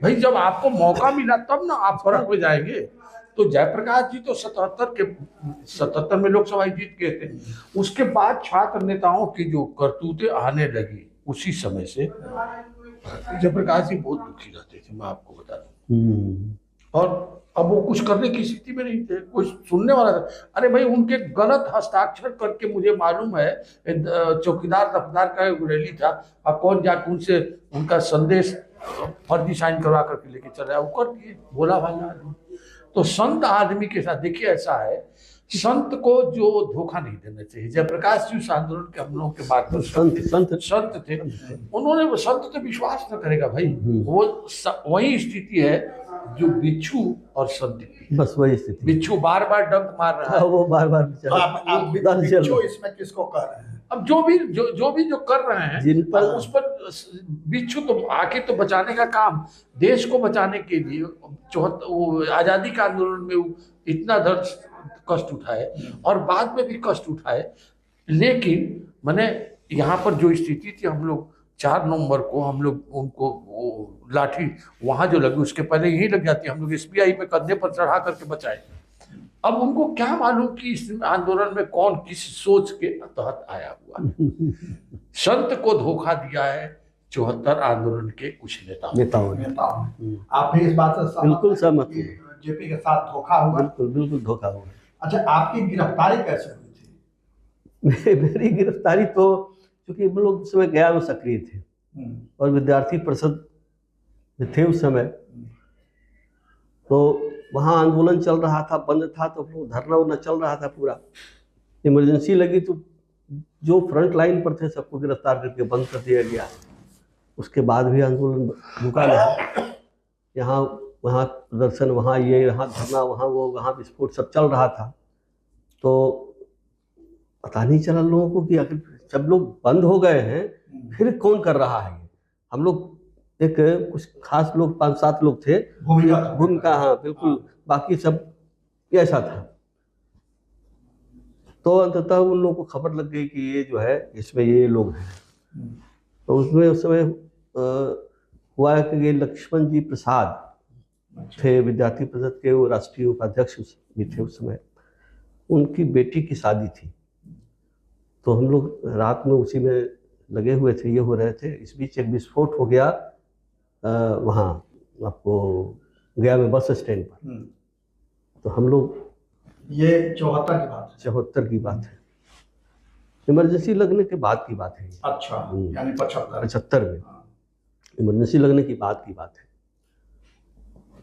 S2: भाई। जब आपको मौका मिला तब ना आप फर्क में जाएंगे। तो जयप्रकाश जी तो 77 में लोकसभा जीत गए थे। उसके बाद छात्र नेताओं की जो करतूतें आने लगी, उसी समय से जयप्रकाश जी बहुत दुखी रहते थे, मैं आपको बता दूं। और अब वो कुछ करने की स्थिति में नहीं थे, कुछ सुनने वाला था। अरे भाई, उनके गलत हस्ताक्षर करके मुझे मालूम है चौकीदार दफ्तार का एक रैली था, और कौन जाके उनसे उनका संदेश फर्जी साइन करवा करके लेके चला है, वो कर दिए भोला भाला आदमी। तो संत आदमी के साथ देखिए, ऐसा है, संत को जो धोखा नहीं देना चाहिए। जयप्रकाश जी उस आंदोलन के हम लोगों के मार्गदर्शक संत थे। उन्होंने संत तो विश्वास न करेगा भाई, वो वही स्थिति है जो बिच्छू और संत की,
S3: बस वही स्थिति।
S2: बिच्छू बार बार डंक मार रहा है,
S3: वो बार बार
S1: बिच्छू इसमें किसको कह रहे हैं?
S2: अब जो भी कर रहे हैं जिन पर उस पर बिच्छू तो आके तो बचाने का काम, देश को बचाने के लिए वो आजादी के आंदोलन में वो इतना दर्द कष्ट उठाए और बाद में भी कष्ट उठाए। लेकिन मैंने यहाँ पर जो स्थिति थी, हम लोग 4 नवंबर को हम लोग उनको वो लाठी वहां जो लगी उसके पहले यही लग जाती, हम लोग SBI पे कंधे पर चढ़ा करके बचाए। अब उनको क्या मालूम कि इस आंदोलन में कौन किस सोच के तहत आया हुआ। संत को धोखा दिया है 74 आंदोलन के कुछ नेताओं ने।
S1: आप भी इस बात से
S3: बिल्कुल सहमत हूँ।
S1: जेपी के साथ धोखा हुआ?
S3: बिल्कुल बिल्कुल धोखा हुआ।
S1: अच्छा, आपकी गिरफ्तारी कैसे हुई थी?
S3: मेरी गिरफ्तारी तो क्योंकि हम लोग उस समय गया में सक्रिय थे और विद्यार्थी परिषद में थे उस समय, तो वहाँ आंदोलन चल रहा था, बंद था, तो धरना उरना चल रहा था पूरा। इमरजेंसी लगी तो जो फ्रंट लाइन पर थे सबको गिरफ्तार करके बंद कर दिया गया। उसके बाद भी आंदोलन रुका नहीं। यहाँ वहाँ प्रदर्शन, वहाँ ये, यहाँ धरना, वहाँ वो, वहाँ विस्फोट सब चल रहा था। तो पता नहीं चला लोगों को कि आखिर सब लोग बंद हो गए हैं, फिर कौन कर रहा है ये। हम लोग एक कुछ खास लोग 5-7 लोग थे भूमिका, हाँ बिल्कुल, बाकी सब ऐसा था। तो अंततः उन लोगों को खबर लग गई कि ये जो है इसमें ये लोग हैं। तो उसमें उस समय हुआ कि ये लक्ष्मण जी प्रसाद थे, विद्यार्थी परिषद के, वो राष्ट्रीय उपाध्यक्ष भी थे उस समय। उनकी बेटी की शादी थी, तो हम लोग रात में उसी में लगे हुए थे, ये हो रहे थे। इस बीच एक विस्फोट हो गया वहाँ आपको गया में बस स्टैंड पर। तो हम लोग,
S1: ये 74 की बात है?
S3: 74 की बात है, इमरजेंसी लगने के बाद की बात है।
S1: अच्छा, यानी
S3: 75 में इमरजेंसी लगने की बात की बात है।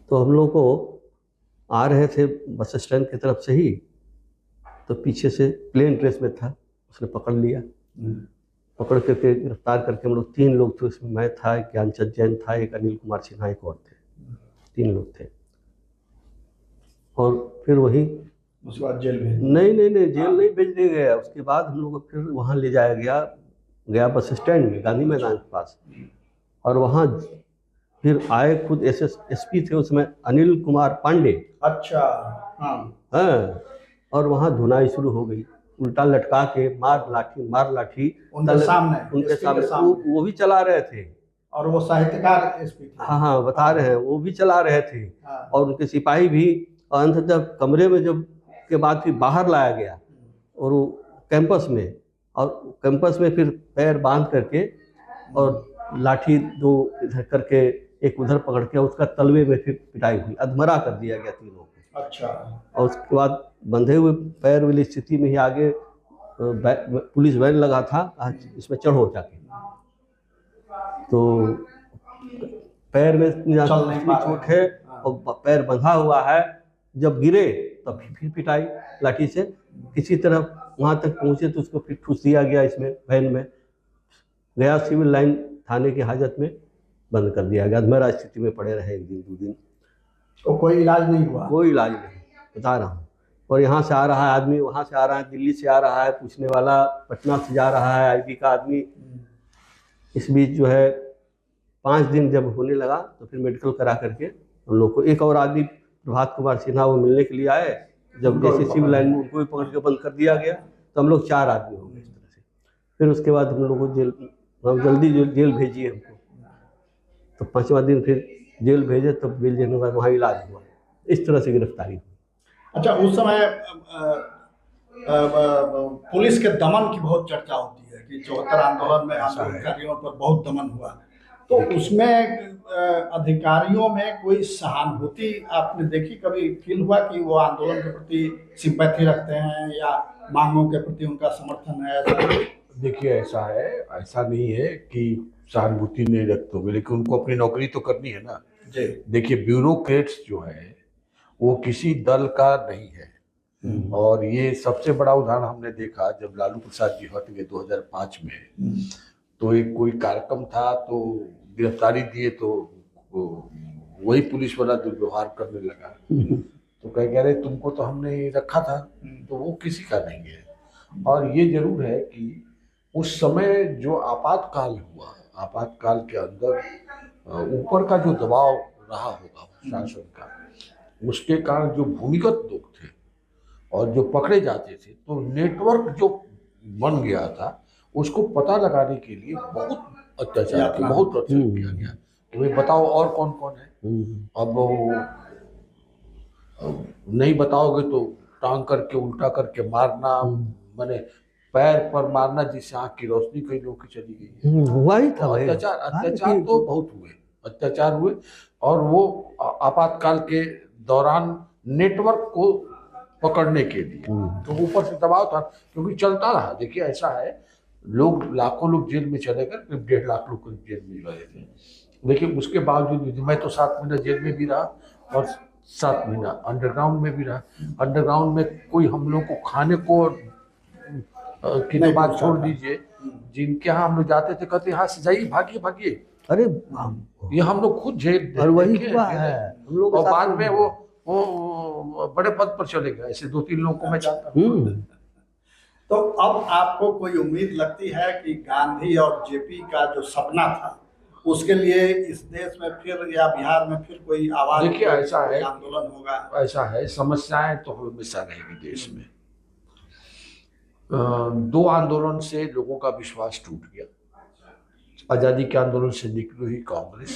S3: तो हम लोग को आ रहे थे बस स्टैंड की तरफ से ही, तो पीछे से प्लेन ड्रेस में था, उसने पकड़ लिया। पकड़ करके गिरफ्तार करके हम लोग 3 लोग थे उसमें, मैं था, एक ज्ञानचंद जैन था, एक अनिल कुमार सिन्हा, एक और थे, 3 लोग थे। और फिर वही
S1: उसके बाद जेल भेज?
S3: नहीं, जेल नहीं भेज दिया गया। उसके बाद हम लोग को फिर वहाँ ले जाया गया बस स्टैंड में, गांधी मैदान के पास। और वहाँ फिर आए खुद SSSP थे उसमें, अनिल कुमार पांडे।
S1: अच्छा,
S3: हाँ। और वहाँ धुनाई शुरू हो गई, उल्टा लटका के मार लाठी
S1: उनके सामने
S3: वो भी चला रहे थे।
S1: और वो साहित्यकार SP थे?
S3: हाँ बता रहे हैं, वो भी चला रहे थे। और उनके सिपाही भी। और अंततः कमरे में जब के बाद फिर बाहर लाया गया और वो कैंपस में फिर पैर बांध करके और लाठी 2 इधर करके एक उधर पकड़ के उसका तलवे में फिर पिटाई हुई, अधमरा कर दिया गया 3 लोगों को।
S1: अच्छा।
S3: और उसके बाद बंधे हुए पैर वाली स्थिति में ही आगे पुलिस वैन लगा था, इसमें चढ़ो जाके। तो पैर में चोट है और पैर बंधा हुआ है, जब गिरे तब फिर पिटाई लाठी से। किसी तरह वहाँ तक पहुँचे तो उसको फिर ठूस दिया गया इसमें, वैन में गया, सिविल लाइन थाने की हाजत में बंद कर दिया गया। अधमरा स्थिति में पड़े रहे 1 दिन 2 दिन।
S1: तो कोई इलाज नहीं हुआ? कोई
S3: इलाज नहीं, बता रहा हूँ। और यहाँ से आ रहा है आदमी, वहाँ से आ रहा है, दिल्ली से आ रहा है पूछने वाला, पटना से जा रहा है IB का आदमी। इस बीच जो है 5 दिन जब होने लगा तो फिर मेडिकल करा करके हम लोग को, एक और आदमी प्रभात कुमार सिन्हा, वो मिलने के लिए आए। जब जैसे सिविल लाइन में उनको भी पकड़ के बंद कर दिया गया तो हम लोग 4 आदमी हो गए इस तरह से। फिर उसके बाद हम लोग को जल्दी जेल भेजिए हमको। तो 5वां दिन फिर जेल भेजे, तब जेल जाने के बाद वहाँ इलाज हुआ। इस तरह से गिरफ्तारी हुई।
S1: अच्छा, उस समय पुलिस के दमन की बहुत चर्चा होती है कि 74 आंदोलन में आंदोलनकारियों पर बहुत दमन हुआ। तो उसमें अधिकारियों में कोई सहानुभूति आपने देखी, कभी फील हुआ कि वो आंदोलन के प्रति सिंपैथी रखते हैं या मांगों के प्रति उनका समर्थन है? ऐसा
S2: देखिए, ऐसा है, ऐसा नहीं है कि सहानुभूति नहीं रखते होंगे, लेकिन उनको अपनी नौकरी तो करनी है ना। देखिए, ब्यूरोक्रेट्स जो है वो किसी दल का नहीं है। और ये सबसे बड़ा उदाहरण हमने देखा जब लालू प्रसाद जी हट गए 2005 में। तो एक कोई कार्यक्रम था, तो गिरफ्तारी दिए, तो वही पुलिस वाला दुर्व्यवहार करने लगा। तो कह रहे तुमको तो हमने रखा था, तो वो किसी का नहीं है। और ये जरूर है कि उस समय जो आपातकाल हुआ, आपातकाल के अंदर ऊपर का जो दबाव रहा होगा शासन का, उसके कारण जो भूमिगत लोग थे और जो पकड़े जाते थे, तो नेटवर्क जो बन गया था उसको पता लगाने के लिए बहुत अत्याचार किया, बहुत प्रताड़ित किया गया कि भाई बताओ और कौन कौन है। अब नहीं बताओगे तो टांग करके उल्टा करके मारना, माने पैर पर मारना जिससे आँख की रोशनी कई लोगों की चली गई।
S3: हुआ ही था भाई।
S2: अत्याचार तो बहुत हुए, अत्याचार हुए। और वो आपातकाल के दौरान नेटवर्क को पकड़ने के लिए तो ऊपर से दबाव था, क्योंकि चलता रहा। देखिए ऐसा है, लोग लाखों लोग जेल में चले गए, करीब 1.5 लाख लोग जेल में गए थे। लेकिन उसके बावजूद मैं तो 7 महीना जेल में भी रहा और 7 महीना अंडरग्राउंड में भी रहा। अंडरग्राउंड में कोई हम लोग को खाने को की तो बात छोड़ दीजिए, जिनके यहाँ हम लोग जाते थे कहते यहाँ से जाइए, भागिए भागिए।
S3: अरे
S2: ये हम लोग खुद झेल
S3: और वही हुआ है हम लोग।
S2: और बाद में वो बड़े पद पर चले गए। ऐसे 2-3 लोगों को मैं जानता हूँ।
S1: तो अब आपको कोई उम्मीद लगती है कि गांधी और जेपी का जो सपना था उसके लिए इस देश में फिर या बिहार में फिर कोई आवाज,
S2: देखिए ऐसा है,
S1: आंदोलन होगा?
S2: ऐसा है, समस्याएं तो हमेशा रहेगी देश में। 2 आंदोलन से लोगों का विश्वास टूट गया। आजादी के आंदोलन से निकली हुई कांग्रेस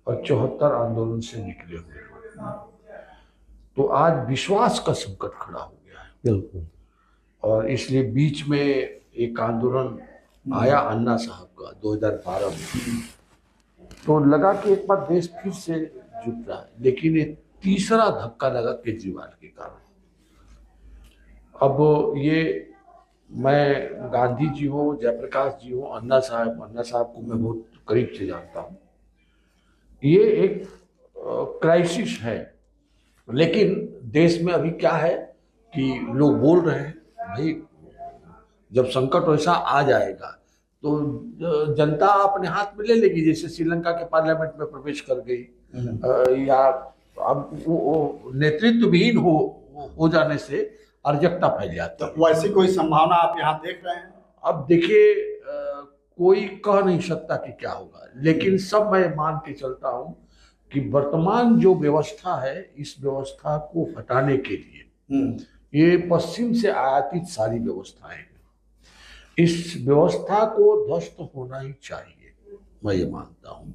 S2: और 74 आंदोलन से निकले हुए लोग, तो आज विश्वास का संकट खड़ा हो गया है।
S3: बिल्कुल।
S2: और इसलिए बीच में एक आंदोलन आया अन्ना साहब का 2012 में, तो लगा कि एक बार देश फिर से जुट रहा है। लेकिन ये तीसरा धक्का लगा केजरीवाल के कारण। अब ये मैं गांधी जी हो, जयप्रकाश जी हो, अन्ना साहब को मैं बहुत करीब से जानता हूँ। ये एक क्राइसिस है। लेकिन देश में अभी क्या है कि लोग बोल रहे हैं भाई जब संकट वैसा आ जाएगा तो जनता अपने हाथ में ले लेगी, जैसे श्रीलंका के पार्लियामेंट में प्रवेश कर गई। या अब वो नेतृत्व विहीन हो जाने से अराजकता फैल जाती है।
S1: तो वैसी कोई संभावना आप यहाँ देख रहे हैं?
S2: अब देखिए कोई कह नहीं सकता कि क्या होगा, लेकिन सब मैं मान के चलता हूँ कि वर्तमान जो व्यवस्था है इस व्यवस्था को हटाने के लिए ये पश्चिम से आयातित सारी व्यवस्थाएं हैं, इस व्यवस्था को ध्वस्त होना ही चाहिए, मैं ये मानता हूँ।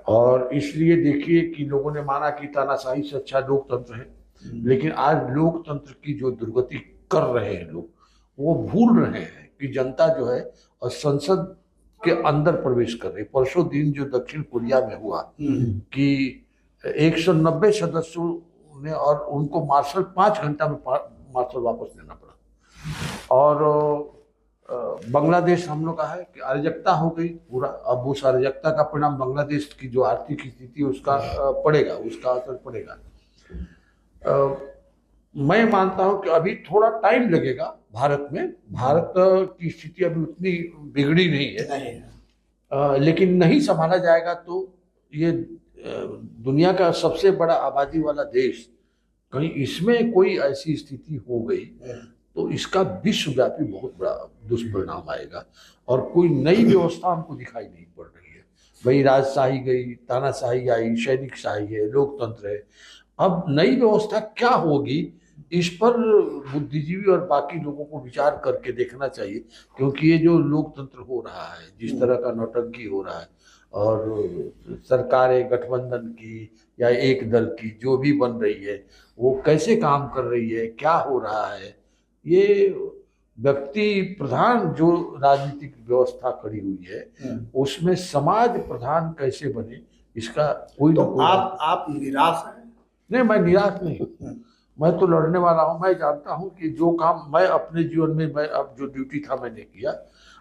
S2: और इसलिए देखिए कि लोगों ने माना कि तानाशाही से अच्छा लोकतंत्र है, लेकिन आज लोकतंत्र की जो दुर्गति कर रहे हैं लोग, वो भूल रहे हैं कि जनता जो है और संसद के अंदर प्रवेश कर रही। परसों दिन जो दक्षिण कोरिया में हुआ कि 190 सदस्यों ने, और उनको मार्शल 5 घंटा में मार्शल वापस लेना पड़ा। और बांग्लादेश हम लोग का है कि अराजकता हो गई पूरा। अब उस अराजकता का परिणाम बांग्लादेश की जो आर्थिक स्थिति उसका पड़ेगा, उसका असर पड़ेगा। मैं मानता हूं कि अभी थोड़ा टाइम लगेगा भारत में। भारत की स्थिति अभी उतनी बिगड़ी नहीं है, लेकिन नहीं संभाला जाएगा तो ये दुनिया का सबसे बड़ा आबादी वाला देश, कहीं इसमें कोई ऐसी स्थिति हो गई तो इसका विश्वव्यापी बहुत बड़ा दुष्परिणाम आएगा। और कोई नई व्यवस्था हमको दिखाई नहीं पड़ रही है। भाई राजशाही गई, तानाशाही आई, सैनिक शाही है, लोकतंत्र है। अब नई व्यवस्था क्या होगी इस पर बुद्धिजीवी और बाकी लोगों को विचार करके देखना चाहिए, क्योंकि ये जो लोकतंत्र हो रहा है, जिस तरह का नौटंकी हो रहा है, और सरकारें गठबंधन की या एक दल की जो भी बन रही है वो कैसे काम कर रही है, क्या हो रहा है, ये व्यक्ति प्रधान जो राजनीतिक व्यवस्था खड़ी हुई है उसमें समाज प्रधान कैसे बने, इसका कोई
S1: तो आप निराश हैं?
S2: नहीं, मैं निराश नहीं, मैं तो लड़ने वाला हूँ। मैं जानता हूँ कि जो काम मैं अपने जीवन में, मैं अब जो ड्यूटी था मैंने किया,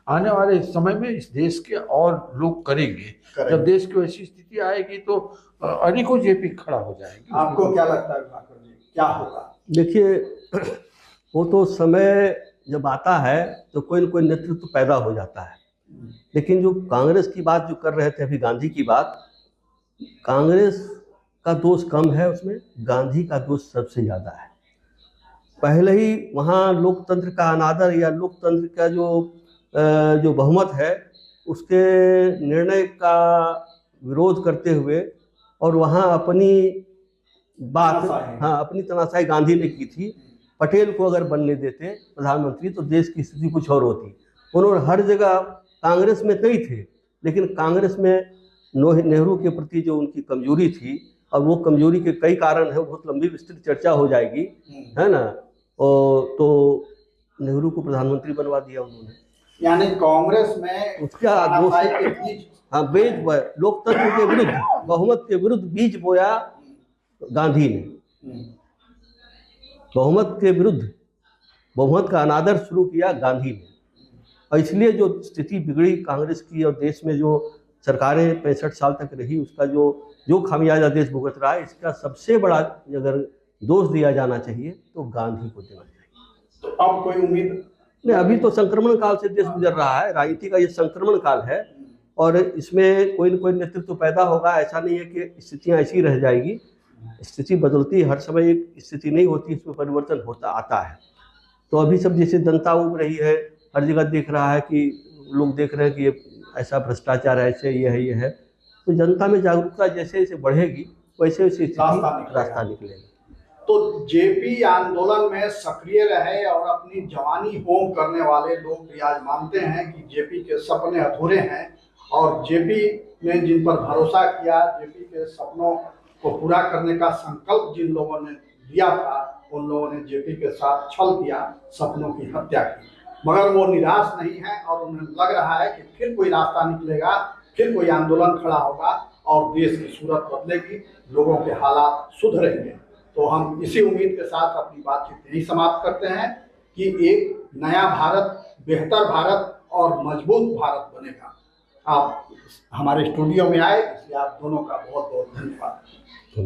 S2: आने वाले समय में इस देश के और लोग करेंगे। जब देश की ऐसी स्थिति आएगी तो अनेकों जेपी खड़ा हो जाएंगे।
S1: आपको क्या लगता है ठाकुर जी, क्या होगा?
S3: देखिए, वो तो समय जब आता है तो कोई न कोई नेतृत्व पैदा हो जाता है। लेकिन जो कांग्रेस की बात जो कर रहे थे अभी, गांधी की बात, कांग्रेस का दोष कम है उसमें, गांधी का दोष सबसे ज़्यादा है। पहले ही वहाँ लोकतंत्र का अनादर या लोकतंत्र का जो बहुमत है उसके निर्णय का विरोध करते हुए, और वहाँ अपनी बात, हाँ, अपनी तनाशाही गांधी ने की थी। पटेल को अगर बनने देते प्रधानमंत्री तो देश की स्थिति कुछ और होती। उन्होंने हर जगह, कांग्रेस में कई थे, लेकिन कांग्रेस में नेहरू के प्रति जो उनकी कमजोरी थी, और वो कमजोरी के कई कारण है, बहुत लंबी विस्तृत चर्चा हो जाएगी, है ना। और तो नेहरू को प्रधानमंत्री बनवा दिया उन्होंने।
S1: यानी कांग्रेस में
S3: उसका
S1: तानाशाही के बीच
S3: हाँ, बीज बोया, लोकतंत्र के विरुद्ध, बहुमत के विरुद्ध बीज बोया गांधी ने। बहुमत के विरुद्ध, बहुमत का अनादर शुरू किया गांधी ने, और इसलिए जो स्थिति बिगड़ी कांग्रेस की और देश में जो सरकारें 65 साल तक रही, उसका जो खामियाजा देश भुगत रहा है, इसका सबसे बड़ा अगर दोष दिया जाना चाहिए तो गांधी को देना चाहिए।
S1: तो अब कोई उम्मीद
S3: नहीं, अभी तो संक्रमण काल से देश गुजर रहा है, राजनीति का ये संक्रमण काल है, और इसमें कोई न कोई नेतृत्व पैदा होगा। ऐसा नहीं है कि स्थितियाँ ऐसी रह जाएगी, स्थिति बदलती, हर समय एक स्थिति नहीं होती, इसमें परिवर्तन होता आता है। तो अभी सब जैसे जनता उब रही है, हर जगह देख रहा है कि लोग देख रहे हैं कि ये ऐसा भ्रष्टाचार है, ऐसे ये है, तो जनता में जागरूकता जैसे जैसे बढ़ेगी वैसे वैसे रास्ता निकलेगा।
S1: तो जेपी आंदोलन में सक्रिय रहे और अपनी जवानी होम करने वाले लोग भी आज मानते हैं कि जेपी के सपने अधूरे हैं, और जेपी ने जिन पर भरोसा किया, जेपी के सपनों को पूरा करने का संकल्प जिन लोगों ने लिया था, उन लोगों ने जेपी के साथ छल किया, सपनों की हत्या की। मगर वो निराश नहीं है और उन्हें लग रहा है कि फिर कोई रास्ता निकलेगा, फिर कोई आंदोलन खड़ा होगा और देश की सूरत बदलेगी, लोगों के हालात सुधरेंगे। तो हम इसी उम्मीद के साथ अपनी बातचीत यही समाप्त करते हैं कि एक नया भारत, बेहतर भारत और मजबूत भारत बनेगा। आप हमारे स्टूडियो में आए, इसलिए आप दोनों का बहुत बहुत धन्यवाद।